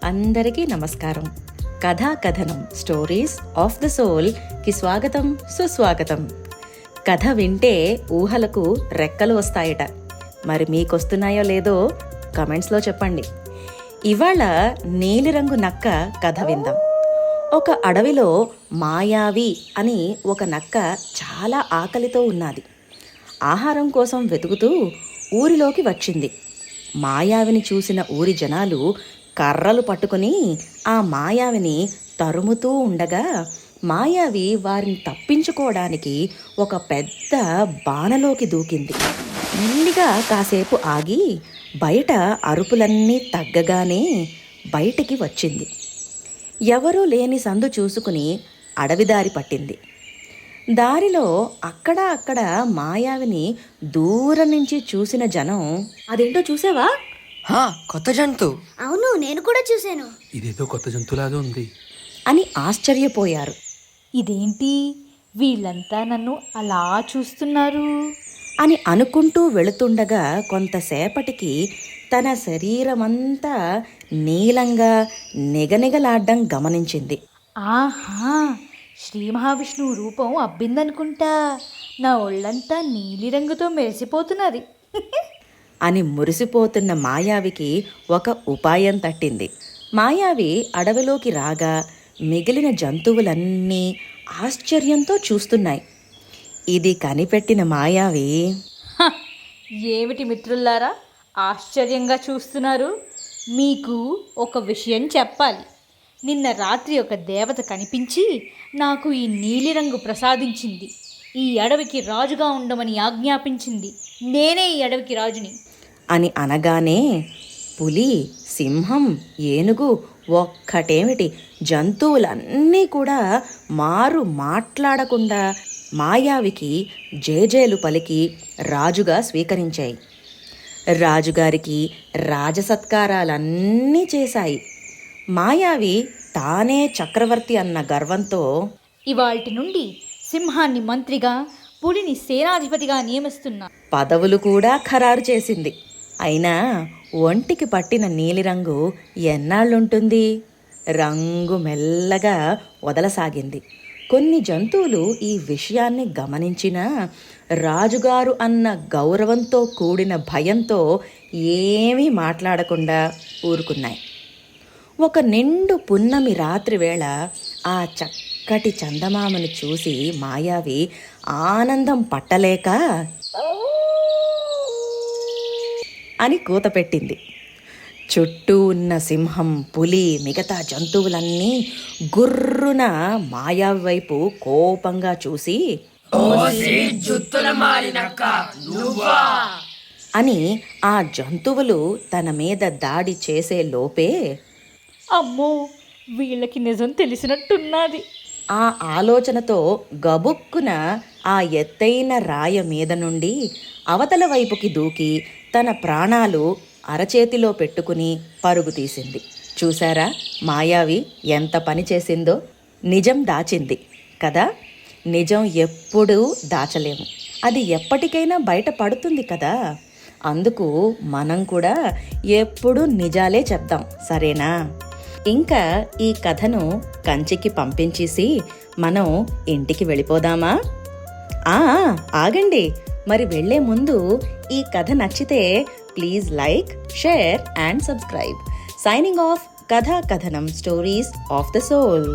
అందరికీ నమస్కారం. కథా కథనం స్టోరీస్ ఆఫ్ ద సోల్కి స్వాగతం, సుస్వాగతం. కథ వింటే ఊహలకు రెక్కలు వస్తాయట. మరి మీకొస్తున్నాయో లేదో కమెంట్స్లో చెప్పండి. ఇవాళ నీలిరంగు నక్క కథ విందాం. ఒక అడవిలో మాయావి అని ఒక నక్క చాలా ఆకలితో ఉన్నది. ఆహారం కోసం వెతుకుతూ ఊరిలోకి వచ్చింది. మాయావిని చూసిన ఊరి జనాలు కర్రలు పట్టుకుని ఆ మాయావిని తరుముతూ ఉండగా మాయావి వారిని తప్పించుకోవడానికి ఒక పెద్ద బాణలోకి దూకింది. మెల్లిగా కాసేపు ఆగి బయట అరుపులన్నీ తగ్గగానే బయటికి వచ్చింది. ఎవరూ లేని సందు చూసుకుని అడవిదారి పట్టింది. దారిలో అక్కడ మాయావిని దూరం నుంచి చూసిన జనం, అదేంటో చూసావా? కొత్త జంతు. అవును, నేను కూడా చూశాను. ఇదేదో కొత్త జంతువులాగా ఉంది అని ఆశ్చర్యపోయారు. ఇదేంటి, వీళ్ళంతా నన్ను అలా చూస్తున్నారు అని అనుకుంటూ వెళుతుండగా కొంతసేపటికి తన శరీరమంతా నీలంగా నిగనిగలాడ్డం గమనించింది. ఆహా, శ్రీ మహావిష్ణువు రూపం అబ్బిందనుకుంటా. నా ఒళ్ళంతా నీలిరంగుతో మెరిసిపోతున్నది అని మురిసిపోతున్న మాయావికి ఒక ఉపాయం తట్టింది. మాయావి అడవిలోకి రాగా మిగిలిన జంతువులన్నీ ఆశ్చర్యంతో చూస్తున్నాయి. ఇది కనిపెట్టిన మాయావి, ఏమిటి మిత్రులారా ఆశ్చర్యంగా చూస్తున్నారు? మీకు ఒక విషయం చెప్పాలి. నిన్న రాత్రి ఒక దేవత కనిపించి నాకు ఈ నీలిరంగు ప్రసాదించింది. ఈ అడవికి రాజుగా ఉండమని ఆజ్ఞాపించింది. నేనే ఈ అడవికి రాజుని అని అనగానే పులి, సింహం, ఏనుగు ఒక్కటేమిటి జంతువులన్నీ కూడా మాట్లాడకుండా మాయావికి జేజేలు పలికి రాజుగా స్వీకరించాయి. రాజుగారికి రాజసత్కారాలన్నీ చేశాయి. మాయావి తానే చక్రవర్తి అన్న గర్వంతో ఇవాల్టి నుండి సింహాన్ని మంత్రిగా, పులిని సేనాధిపతిగా నియమిస్తున్నా. పదవులు కూడా ఖరారు చేసింది. అయినా ఒంటికి పట్టిన నీలిరంగు ఎన్నాళ్ళుంటుంది? రంగు మెల్లగా వదలసాగింది. కొన్ని జంతువులు ఈ విషయాన్ని గమనించినా రాజుగారు అన్న గౌరవంతో కూడిన భయంతో ఏమీ మాట్లాడకుండా ఊరుకున్నాయి. ఒక నిండు పున్నమి రాత్రి వేళ ఆ చక్కటి చందమామను చూసి మాయావి ఆనందం పట్టలేక అని కూత పెట్టింది. చుట్టూ ఉన్న సింహం, పులి, మిగతా జంతువులన్నీ గుర్రున మాయావి వైపు కోపంగా చూసి అని ఆ జంతువులు తన మీద దాడి చేసే లోపే, అమ్మో, వీళ్ళకి నిజం తెలిసినట్టున్నది. ఆ ఆలోచనతో గబుక్కున ఆ ఎత్తైన రాయ మీద నుండి అవతల వైపుకి దూకి తన ప్రాణాలు అరచేతిలో పెట్టుకుని పరుగు తీసింది. చూశారా మాయావి ఎంత పని చేసిందో? నిజం దాచింది కదా. నిజం ఎప్పుడూ దాచలేము, అది ఎప్పటికైనా బయట పడుతుంది కదా. అందుకు మనం కూడా ఎప్పుడూ నిజాలే చెప్దాం, సరేనా? ఇంకా ఈ కథను కంచికి పంపించేసి మనం ఇంటికి వెళ్ళిపోదామా? ఆగండి, మరి వెళ్లే ముందు ఈ కథ నచ్చితే please like, share and subscribe. Signing off. కథా కథనం స్టోరీస్ ఆఫ్ ద సోల్.